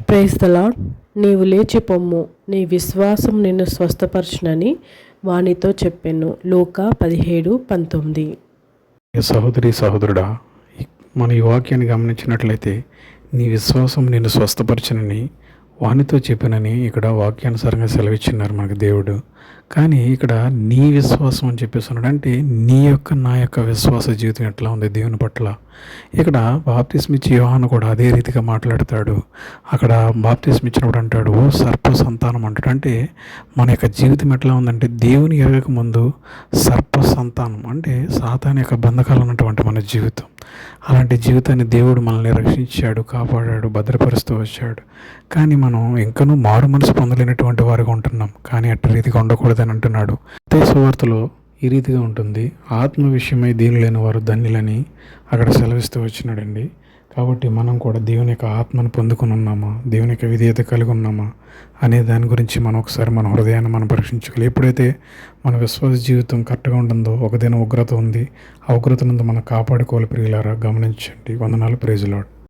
Praise the lord. నీవు లేచి పొమ్ము, నీ విశ్వాసం నిన్ను స్వస్థపరచునని వానితో చెప్పెను. లూకా 17:19. సహోదరి సహోదరుడా, మన ఈ వాక్యాన్ని గమనించినట్లయితే నీ విశ్వాసం నిన్ను స్వస్థపరచనని వానితో చెప్పినని ఇక్కడ వాక్యానుసారంగా సెలవిచ్చినారు మనకు దేవుడు. కానీ ఇక్కడ నీ విశ్వాసం అని చెప్పేస్తున్నాడు. అంటే నీ యొక్క నా యొక్క విశ్వాస జీవితం ఎట్లా ఉంది దేవుని పట్ల. ఇక్కడ బాప్తిస్మిచ్చి యోహాను కూడా అదే రీతిగా మాట్లాడతాడు. అక్కడ బాప్తిస్మిచ్చినప్పుడు అంటాడు, ఓ సర్ప సంతానం అంటాడు. అంటే మన యొక్క జీవితం ఎట్లా ఉందంటే దేవుని ఎరగక ముందు సర్ప సంతానం, అంటే సాతాను యొక్క బంధకాలు ఉన్నటువంటి మన జీవితం. అలాంటి జీవితాన్ని దేవుడు మనల్ని రక్షించాడు, కాపాడాడు, భద్రపరుస్తూ వచ్చాడు. కానీ మనం ఇంకనూ మారు మనసు పొందలేనటువంటి వారిగా ఉంటున్నాం. కానీ అట్టి రీతిగా ఉండకూడదని అంటున్నాడు. మత్తయి సువార్తలో ఈ రీతిగా ఉంటుంది, ఆత్మ విషయమై దీని లేని వారు ధన్యులని అక్కడ సెలవిస్తూ వచ్చినాడండి. కాబట్టి మనం కూడా దేవుని యొక్క ఆత్మను పొందుకుని ఉన్నామా, దేవుని యొక్క విధేయత కలిగి ఉన్నామా అనే దాని గురించి మనం ఒకసారి మన హృదయాన్ని మనం పరీక్షించుకోవాలి. ఎప్పుడైతే మన విశ్వాస జీవితం కరెక్ట్గా ఉంటుందో, ఒక దిన ఉగ్రత ఉంది, ఆ ఉగ్రత నుండి మనం కాపాడుకోవాలి. ప్రియులారా, గమనించండి. వందనాలు. Praise lord.